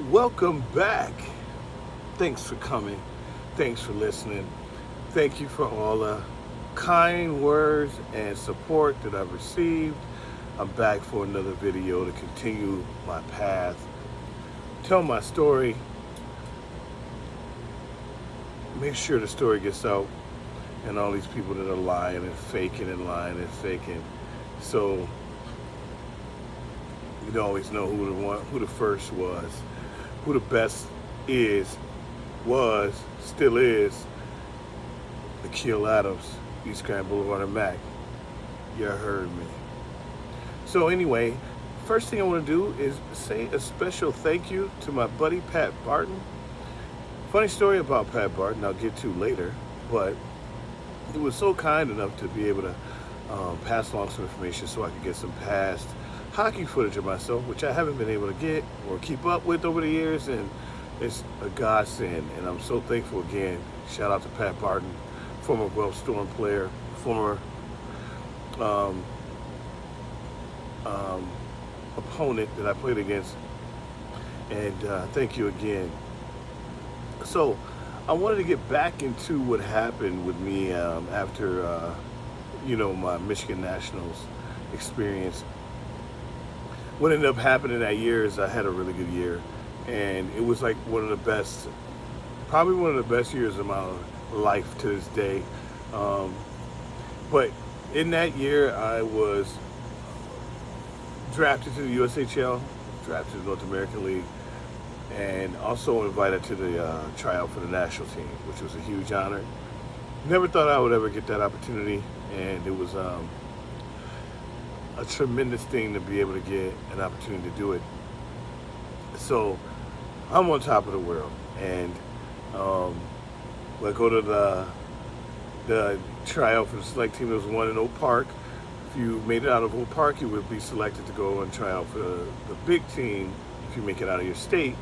Welcome back. Thanks for coming. Thanks for listening. Thank you for all the kind words and support that I've received. I'm back for another video to continue my path, tell my story, make sure the story gets out, and all these people that are lying and faking and lying and faking. So you always know who the first was, who the best is, was, still is. Akil Adams, East Grand Boulevard and Mac. You heard me. So anyway, first thing I want to do is say a special thank you to my buddy Pat Barton. Funny story about Pat Barton I'll get to later, but he was so kind enough to be able to pass along some information so I could get some past hockey footage of myself, which I haven't been able to get or keep up with over the years, and it's a godsend, and I'm so thankful again. Shout out to Pat Barton, former Guelph Storm player, former um, um, opponent that I played against, and thank you again. So I wanted to get back into what happened with me after my Michigan Nationals experience. What ended up happening that year is I had a really good year, and it was like probably one of the best years of my life to this day. But in that year, I was drafted to the USHL, drafted to the North American League, and also invited to the tryout for the national team, which was a huge honor. Never thought I would ever get that opportunity, and it was a tremendous thing to be able to get an opportunity to do it. So I'm on top of the world, and I go to the tryout for the select team. There was one in Oak Park. If you made it out of Oak Park, you would be selected to go and try out for the big team if you make it out of your state.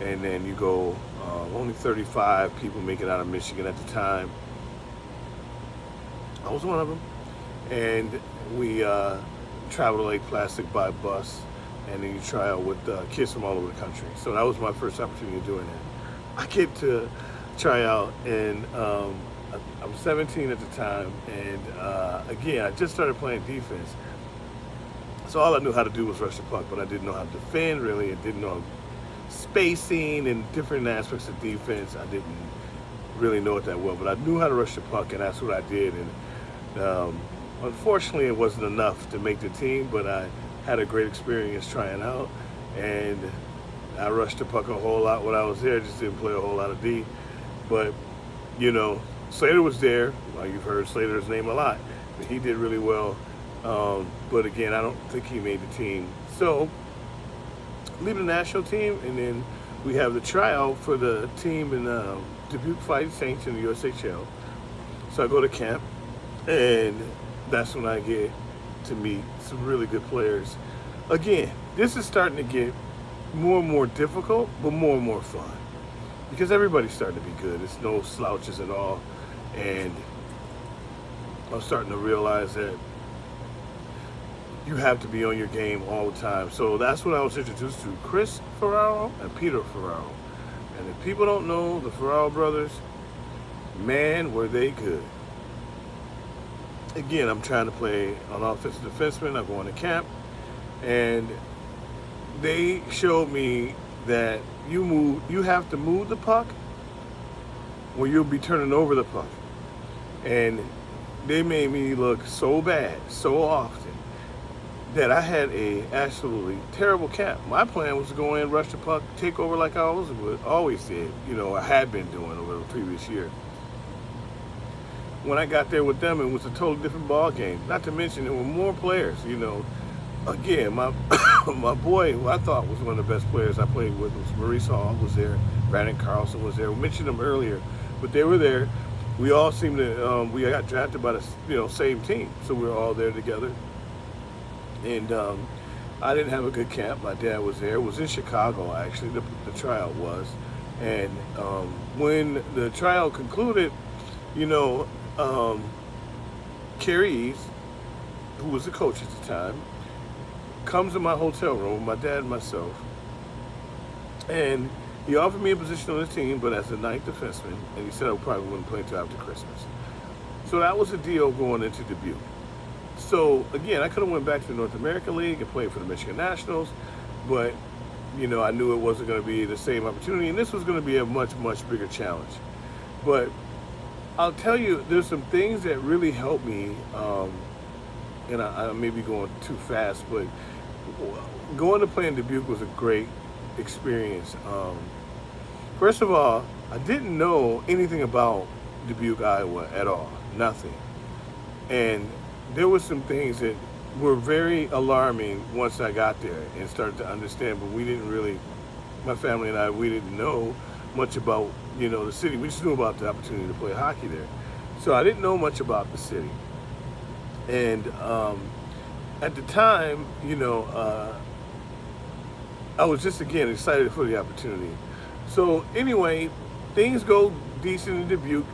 And then you go, only 35 people make it out of Michigan at the time. I was one of them. And we travel to Lake Placid by bus, and then you try out with kids from all over the country. So that was my first opportunity of doing that. I get to try out, and I'm 17 at the time, and again, I just started playing defense. So all I knew how to do was rush the puck, but I didn't know how to defend really. I didn't know spacing and different aspects of defense. I didn't really know it that well, but I knew how to rush the puck, and that's what I did. And unfortunately, it wasn't enough to make the team, but I had a great experience trying out, and I rushed the puck a whole lot when I was there. Just didn't play a whole lot of D. But, Slater was there. Well, you've heard Slater's name a lot. He did really well. But again, I don't think he made the team. So, leave the national team, and then we have the tryout for the team in Dubuque Fighting Saints in the USHL. So I go to camp, and that's when I get to meet some really good players. Again, this is starting to get more and more difficult, but more and more fun, because everybody's starting to be good. It's no slouches at all, and I'm starting to realize that you have to be on your game all the time. So that's when I was introduced to Chris Ferraro and Peter Ferraro. And if people don't know the Ferraro brothers, man, were they good. Again, I'm trying to play an offensive defenseman. I'm going to camp, and they showed me that you have to move the puck or you'll be turning over the puck. And they made me look so bad so often that I had a absolutely terrible camp. My plan was to go in, rush the puck, take over like I always did. I had been doing over the previous year. When I got there with them, it was a totally different ball game. Not to mention there were more players. Again, my my boy, who I thought was one of the best players I played with, was Maurice Hall was there. Brandon Carlson was there. We mentioned them earlier, but they were there. We all seemed to we got drafted by the same team, so we were all there together. And I didn't have a good camp. My dad was there. It was in Chicago, actually, the tryout was. And when the tryout concluded, Kerry East, who was the coach at the time, comes to my hotel room with my dad and myself, And he offered me a position on his team, but as a ninth defenseman, and he said I probably wouldn't play until after Christmas. So that was the deal going into Dubuque. So again, I could have went back to the North American League and played for the Michigan Nationals, but I knew it wasn't going to be the same opportunity, and this was going to be a much, much bigger challenge. But I'll tell you, there's some things that really helped me, and I may be going too fast, but going to play in Dubuque was a great experience. First of all, I didn't know anything about Dubuque, Iowa at all, nothing. And there were some things that were very alarming once I got there and started to understand, but we didn't really, my family and I, we didn't know much about, the city. We just knew about the opportunity to play hockey there. So I didn't know much about the city. And at the time, I was just, again, excited for the opportunity. So anyway, things go decent in Dubuque.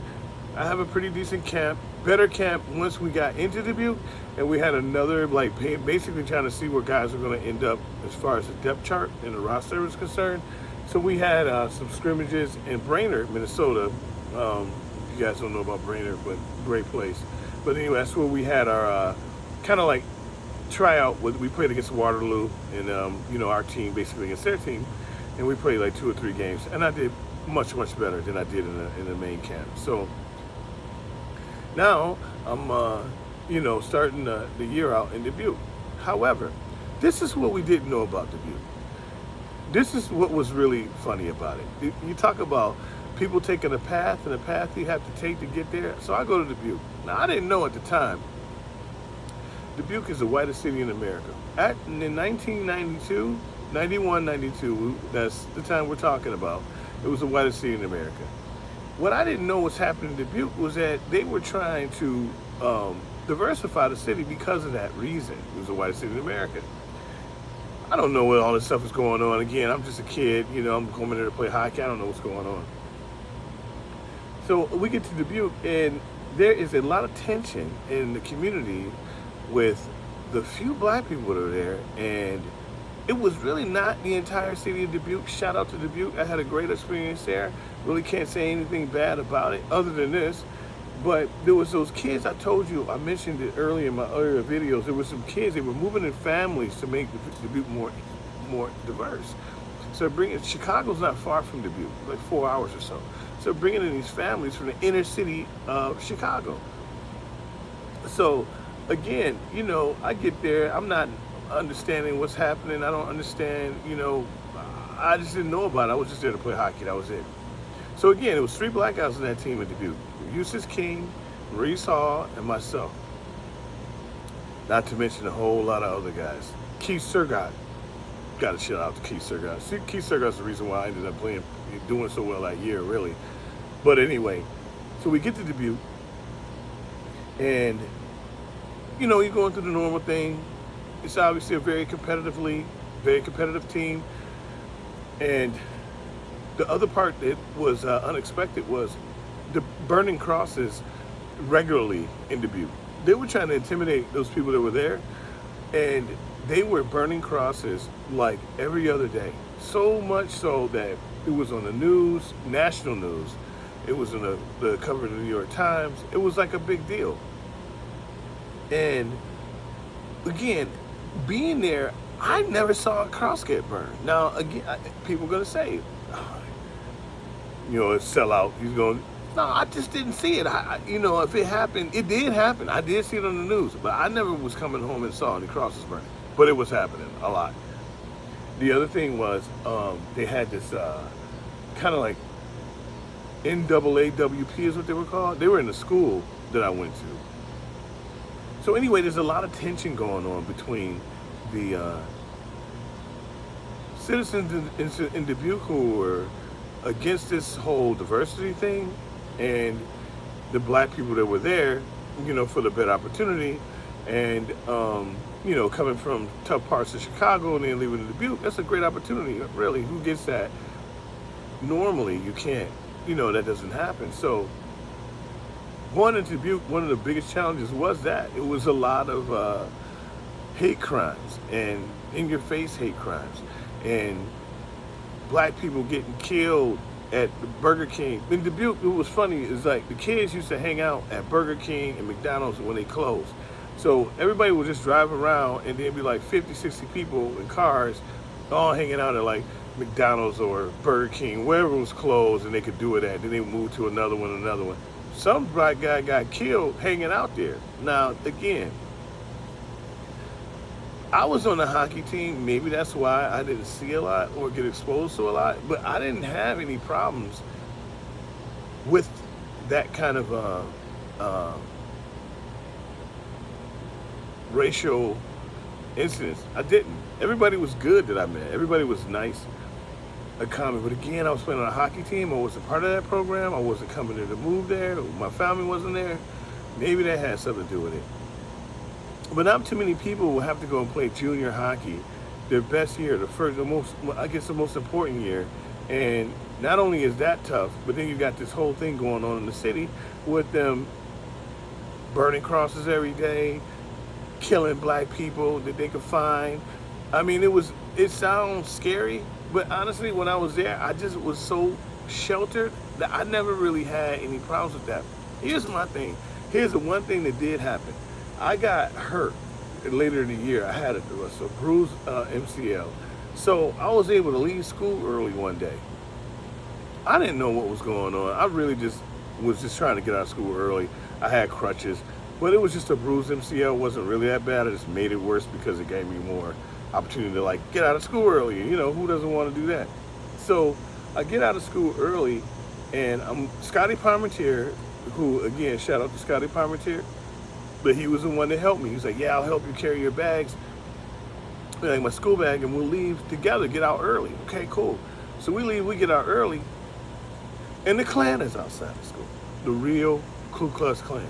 I have a pretty decent camp, better camp once we got into Dubuque, and we had another, basically trying to see where guys were going to end up as far as the depth chart and the roster was concerned. So we had some scrimmages in Brainerd, Minnesota. You guys don't know about Brainerd, but great place. But anyway, that's where we had our kind of tryout. We played against Waterloo, and our team basically against their team, and we played 2 or 3 games, and I did much, much better than I did in the main camp. So now I'm starting the year out in Dubuque. However, this is what we didn't know about Dubuque. This is what was really funny about it. You talk about people taking a path, and a path you have to take to get there. So I go to Dubuque. Now, I didn't know at the time, Dubuque is the whitest city in America. In 1992, 91, 92, that's the time we're talking about, it was the whitest city in America. What I didn't know was happening in Dubuque was that they were trying to diversify the city because of that reason. It was the whitest city in America. I don't know what all this stuff is going on. Again, I'm just a kid, I'm going there to play hockey. I don't know what's going on. So we get to Dubuque, and there is a lot of tension in the community with the few black people that are there, and it was really not the entire city of Dubuque. Shout out to Dubuque. I had a great experience there. Really can't say anything bad about it other than this. But there was those kids I told you, I mentioned it earlier in my earlier videos. There were some kids, they were moving in families to make Dubuque more diverse. So Chicago's not far from Dubuque, 4 hours or so. So bringing in these families from the inner city of Chicago. So again, I get there, I'm not understanding what's happening. I don't understand, I just didn't know about it. I was just there to play hockey, that was it. So again, it was 3 black guys on that team at Dubuque. Eustace King, Reese Hall, and myself. Not to mention a whole lot of other guys. Keith Surgott. Got to shout out to Keith Surgott. See, Keith Surgott's the reason why I ended up doing so well that year, really. But anyway, so we get to Dubuque, and you're going through the normal thing. It's obviously a very competitive team. And the other part that was unexpected was the burning crosses regularly in Dubuque. They were trying to intimidate those people that were there, and they were burning crosses like every other day. So much so that it was on the news, national news. It was in the cover of the New York Times. It was like a big deal. And again, being there, I never saw a cross get burned. Now, again, people are going to say, it's sellout. He's going, no, I just didn't see it. If it happened, it did happen. I did see it on the news, but I never was coming home and saw any crosses burning. But it was happening a lot. The other thing was they had this kind of like NAAWP is what they were called. They were in the school that I went to. So anyway, there's a lot of tension going on between the citizens in Dubuque who were against this whole diversity thing, and the black people that were there, for the better opportunity, and coming from tough parts of Chicago and then leaving to Dubuque, that's a great opportunity. Really, who gets that? Normally, you can't. That doesn't happen. So, going into Dubuque, one of the biggest challenges was that it was a lot of hate crimes and in-your-face hate crimes, and black people getting killed at the Burger King. In Dubuque, it was funny, is like the kids used to hang out at Burger King and McDonald's when they closed. So everybody would just drive around and there'd be like 50, 60 people in cars all hanging out at like McDonald's or Burger King, wherever was closed and they could do it at. Then they would move to another one, another one. Some black guy got killed hanging out there. Now, again, I was on the hockey team. Maybe that's why I didn't see a lot or get exposed to a lot, but I didn't have any problems with that kind of racial incidents. I didn't. Everybody was good that I met. Everybody was nice, accommodating. But again, I was playing on a hockey team. I wasn't part of that program. I wasn't coming there to move there. My family wasn't there. Maybe that had something to do with it. But not too many people will have to go and play junior hockey, their best year, the most important year. And not only is that tough, but then you got this whole thing going on in the city with them burning crosses every day, killing black people that they could find. I mean, it sounds scary, but honestly, when I was there, I just was so sheltered that I never really had any problems with that. Here's my thing. Here's the one thing that did happen. I got hurt later in the year. I had a bruised MCL. So I was able to leave school early one day. I didn't know what was going on. I really was just trying to get out of school early. I had crutches, but it was just a bruised MCL. It wasn't really that bad. I just made it worse because it gave me more opportunity to like get out of school early. You know, who doesn't want to do that? So I get out of school early, and I'm Scotty Parmentier, who again, shout out to Scotty Parmentier. But he was the one that helped me. He was like, yeah, I'll help you carry your bags, like my school bag, and we'll leave together, get out early. Okay, cool. So we leave, we get out early, and the Klan is outside the school, the real Ku Klux Klan.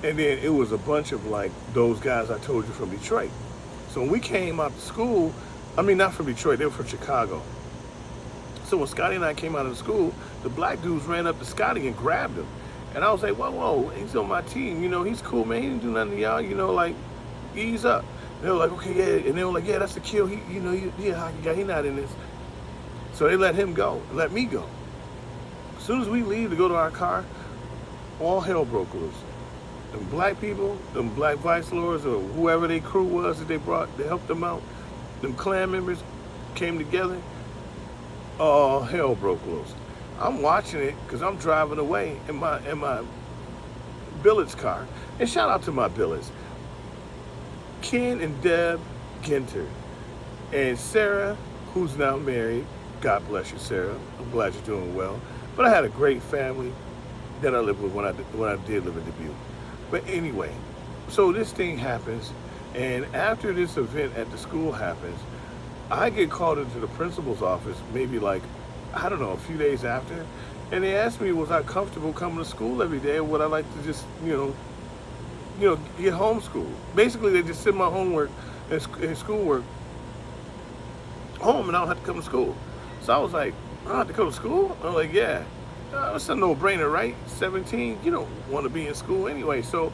And then it was a bunch of like those guys I told you from Detroit. So when we came out to school, I mean, not from Detroit, they were from Chicago. So when Scotty and I came out of the school, the black dudes ran up to Scotty and grabbed him. And I was like, whoa, he's on my team. You know, he's cool, man. He didn't do nothing to y'all. You know, like, ease up. And they were like, okay, yeah. And they were like, yeah, that's the kill. He a hockey guy. He not in this. So they let him go, let me go. As soon as we leave to go to our car, all hell broke loose. Them black people, them black vice lords, or whoever their crew was that they brought to help them out, them Klan members came together, all hell broke loose. I'm watching it because I'm driving away in my billets car. And shout out to my billets. Ken and Deb Ginter. And Sarah, who's now married. God bless you, Sarah. I'm glad you're doing well. But I had a great family that I lived with when I did live in Dubuque. But anyway, so this thing happens, and after this event at the school happens, I get called into the principal's office maybe like, I don't know, a few days after, and they asked me, was I comfortable coming to school every day, or would I like to just, get homeschooled? Basically, they just send my homework and schoolwork home, and I don't have to come to school. So I was like, I don't have to go to school? I was like, yeah. It's a no-brainer, right? 17, you don't want to be in school anyway. So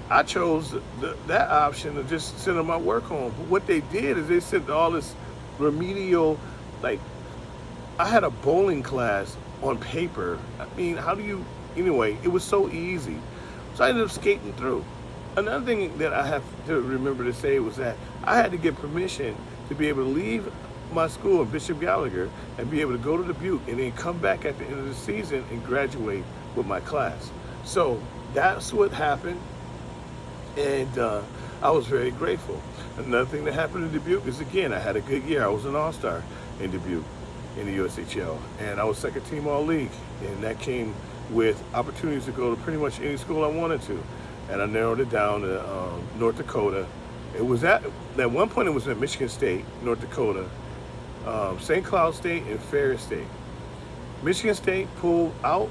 I chose that option of just sending my work home. But what they did is they sent all this remedial, like, I had a bowling class on paper. I mean, anyway, it was so easy. So I ended up skating through. Another thing that I have to remember to say was that I had to get permission to be able to leave my school in Bishop Gallagher and be able to go to Dubuque and then come back at the end of the season and graduate with my class. So that's what happened, and I was very grateful. Another thing that happened in Dubuque is, again, I had a good year. I was an all-star in Dubuque in the USHL, and I was second team all-league, and that came with opportunities to go to pretty much any school I wanted to, and I narrowed it down to North Dakota. It was at one point it was at Michigan State, North Dakota, St. Cloud State, and Ferris State. Michigan State pulled out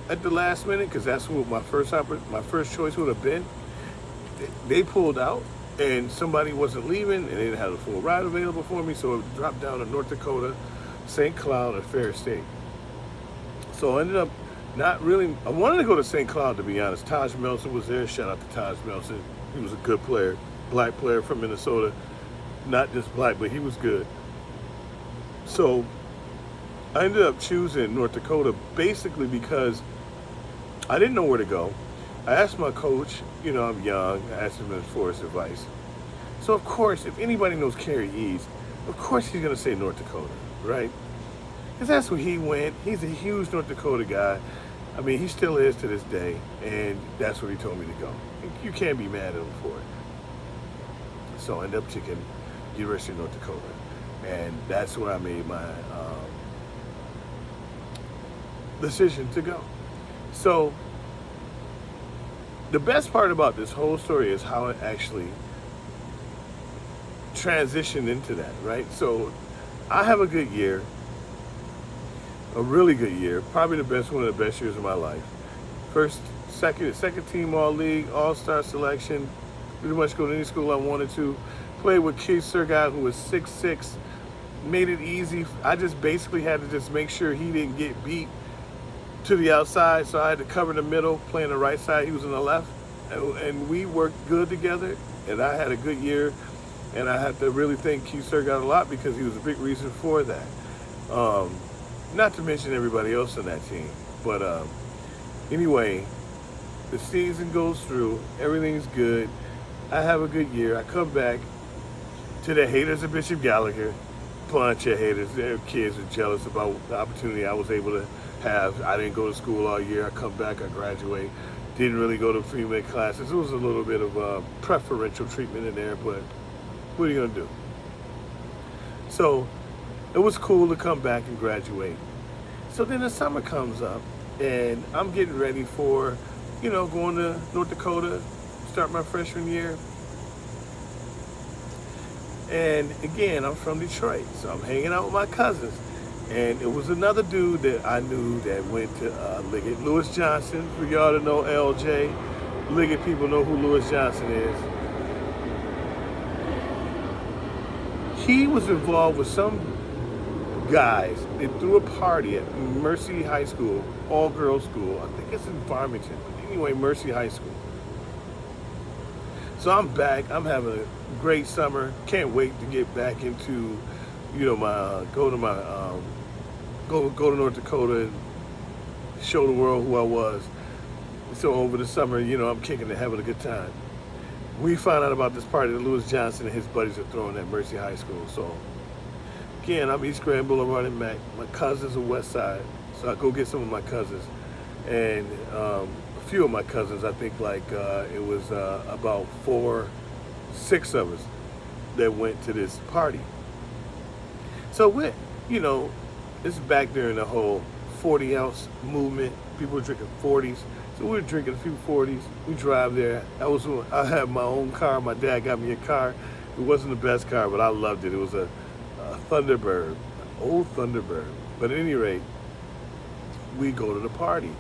at the last minute because that's what my first choice would have been. They pulled out, and somebody wasn't leaving, and they didn't have a full ride available for me, so it dropped down to North Dakota, St. Cloud, and Ferris State. So I ended up not really. I wanted to go to St. Cloud, to be honest. Taj Melson was there. Shout out to Taj Melson. He was a good player, black player from Minnesota. Not just black, but he was good. So I ended up choosing North Dakota basically because I didn't know where to go. I asked my coach, I'm young, I asked him for his advice. So, of course, if anybody knows Kerry East, of course he's going to say North Dakota, right? Because that's where he went. He's a huge North Dakota guy. I mean, he still is to this day, and that's where he told me to go. You can't be mad at him for it. So I ended up picking University of North Dakota, and that's where I made my decision to go. So the best part about this whole story is how it actually transitioned into that, right? So I have a good year, a really good year, probably one of the best years of my life. Second team all league, all-star selection, pretty much go to any school I wanted to. Played with Keith Surgott, who was 6'6", made it easy. I just basically had to just make sure he didn't get beat to the outside, so I had to cover the middle, playing the right side, he was on the left, and we worked good together, and I had a good year, and I had to really thank Keith Surgott a lot because he was a big reason for that. Not to mention everybody else on that team, but anyway, the season goes through, everything's good, I have a good year, I come back to the haters of Bishop Gallagher, bunch of haters. Their kids are jealous about the opportunity I was able to have. I didn't go to school all year. I come back, I graduate. Didn't really go to female classes. It was a little bit of preferential treatment in there, but what are you gonna do? So it was cool to come back and graduate. So then the summer comes up, and I'm getting ready for, going to North Dakota, start my freshman year. And again, I'm from Detroit, so I'm hanging out with my cousins. And it was another dude that I knew that went to Liggett. Lewis Johnson, for y'all to know LJ. Liggett people know who Lewis Johnson is. He was involved with some guys. They threw a party at Mercy High School, all-girls school. I think it's in Farmington. But anyway, Mercy High School. So I'm back. I'm having a great summer. Can't wait to get back into, go to North Dakota and show the world who I was. So over the summer, I'm kicking and having a good time. We found out about this party that Lewis Johnson and his buddies are throwing at Mercy High School. So again, I'm East Grand Boulevard and Mac. My cousins are West Side, so I go get some of my cousins, and a few of my cousins. I think it was about 6 of us that went to this party. So this is back during the whole 40-ounce movement. People were drinking 40s. So we were drinking a few 40s. We drive there. I had my own car. My dad got me a car. It wasn't the best car, but I loved it. It was a Thunderbird, an old Thunderbird. But at any rate, we go to the party.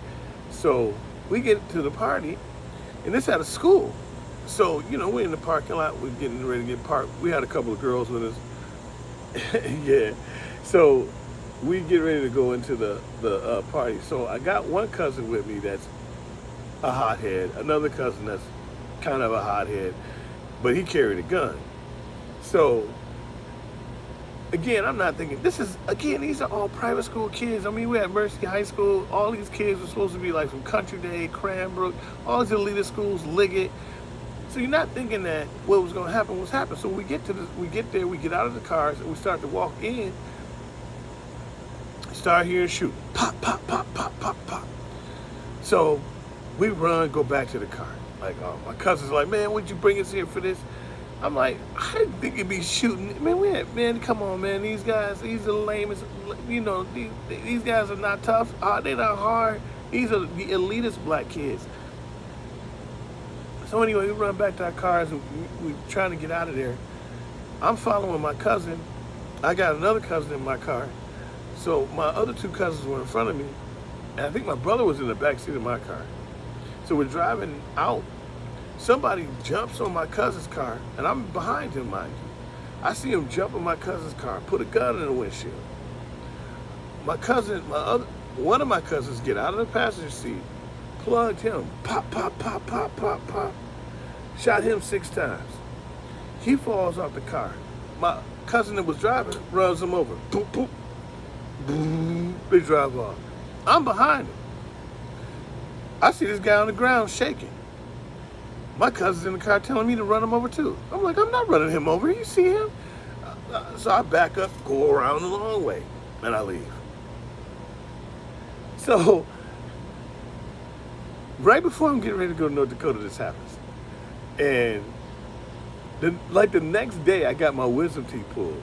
So we get to the party, and it's at a school. So, we're in the parking lot. We're getting ready to get parked. We had a couple of girls with us. Yeah. So we get ready to go into the party. So I got one cousin with me that's a hothead, another cousin that's kind of a hothead, but he carried a gun. So again, I'm not thinking, these are all private school kids. I mean, we're at Mercy High School. All these kids were supposed to be like from Country Day, Cranbrook, all these elitist schools, Liggett. So you're not thinking that what was going to happen was happening. So we get there, we get out of the cars, and we start to walk in, start hearing shooting. Pop, pop, pop, pop, pop, pop. So we run, go back to the car. My cousin's like, man, what'd you bring us here for this? I'm like, I didn't think it'd be shooting. Man, come on, man. These guys, these are the lamest. These guys are not tough. They're not hard. These are the elitist black kids. So anyway, we run back to our cars and we're trying to get out of there. I'm following my cousin. I got another cousin in my car. So my other 2 cousins were in front of me. And I think my brother was in the back seat of my car. So we're driving out. Somebody jumps on my cousin's car, and I'm behind him, mind you. I see him jump on my cousin's car, put a gun in the windshield. One of my cousins get out of the passenger seat, plugged him, pop, pop, pop, pop, pop, pop. Shot him 6 times. He falls off the car. My cousin that was driving runs him over. Boop, boop, boom. They drive off. I'm behind him. I see this guy on the ground shaking. My cousin's in the car telling me to run him over too. I'm like, I'm not running him over. You see him? So I back up, go around the long way, and I leave. So right before I'm getting ready to go to North Dakota, this happens. And the next day, I got my wisdom teeth pulled.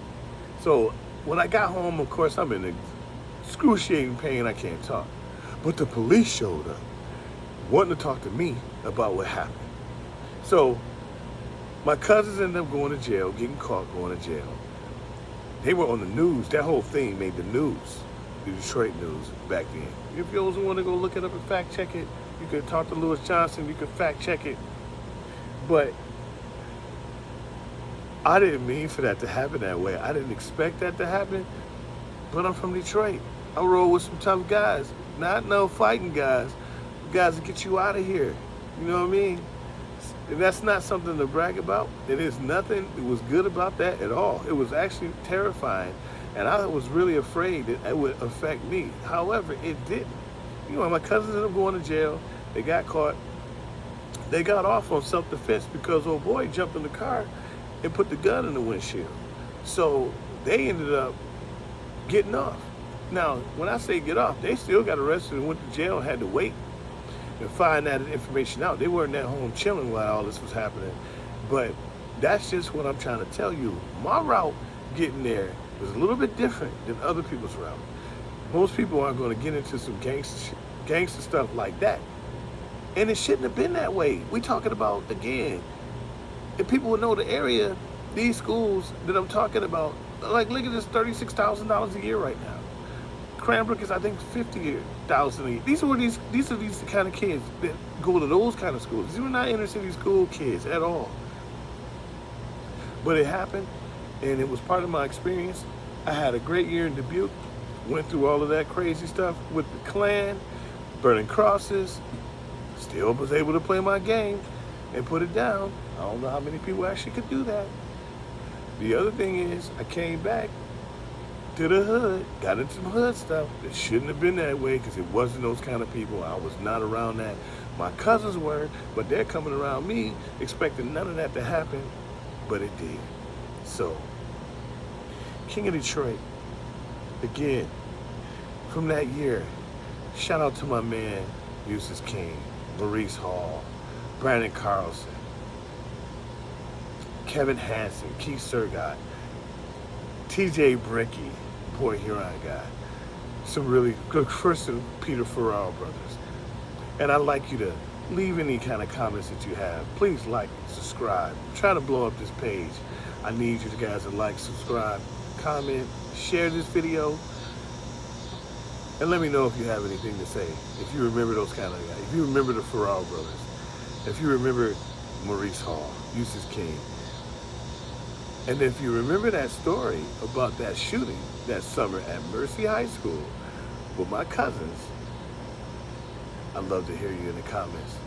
So when I got home, of course, I'm in excruciating pain. I can't talk. But the police showed up, wanting to talk to me about what happened. So my cousins ended up going to jail, getting caught going to jail. They were on the news. That whole thing made the news, the Detroit news back then. If you also want to go look it up and fact check it, you could talk to Lewis Johnson, you could fact check it. But I didn't mean for that to happen that way. I didn't expect that to happen, but I'm from Detroit. I roll with some tough guys, not no fighting guys that get you out of here. You know what I mean? And that's not something to brag about. It is nothing. It was good about that at all. It was actually terrifying, and I was really afraid that it would affect me. However, it didn't. You know, my cousins ended up going to jail. They got caught. They got off on self-defense because old boy jumped in the car and put the gun in the windshield. So they ended up getting off. Now, when I say get off, they still got arrested and went to jail and had to wait and find that information out. They weren't at home chilling while all this was happening. But that's just what I'm trying to tell you. My route getting there was a little bit different than other people's route. Most people aren't going to get into some gangster stuff like that. And it shouldn't have been that way. We talking about, again, if people would know the area, these schools that I'm talking about, like look at this, $36,000 a year right now. Cranbrook is, I think, $50,000 a year. These are the kind of kids that go to those kind of schools. These were not inner city school kids at all. But it happened, and it was part of my experience. I had a great year in Dubuque. Went through all of that crazy stuff with the Klan, burning crosses. Still was able to play my game and put it down. I don't know how many people actually could do that. The other thing is, I came back to the hood, got into some hood stuff. It shouldn't have been that way because it wasn't those kind of people. I was not around that. My cousins were, but they're coming around me expecting none of that to happen, but it did. So, King of Detroit, again, from that year, shout out to my man, Eustace King, Maurice Hall, Brandon Carlson, Kevin Hansen, Keith Surgott, TJ Bricky, Port Huron guy. Some really good, first to Peter Farrell brothers. And I'd like you to leave any kind of comments that you have. Please like, subscribe. Try to blow up this page. I need you guys to like, subscribe, comment, share this video, and let me know if you have anything to say. If you remember those kind of guys. If you remember the Farrell brothers. If you remember Maurice Hall, Eustace King. And if you remember that story about that shooting that summer at Mercy High School with my cousins, I'd love to hear you in the comments.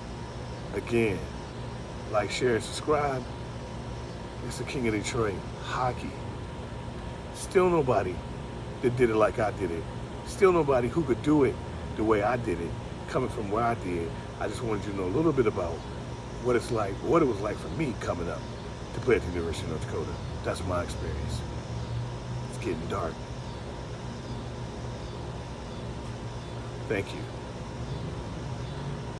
Again, like, share, and subscribe. It's the King of Detroit, hockey. Still nobody that did it like I did it. Still nobody who could do it the way I did it, coming from where I did. I just wanted you to know a little bit about what it's like, what it was like for me coming up to play at the University of North Dakota. That's my experience. It's getting dark. Thank you.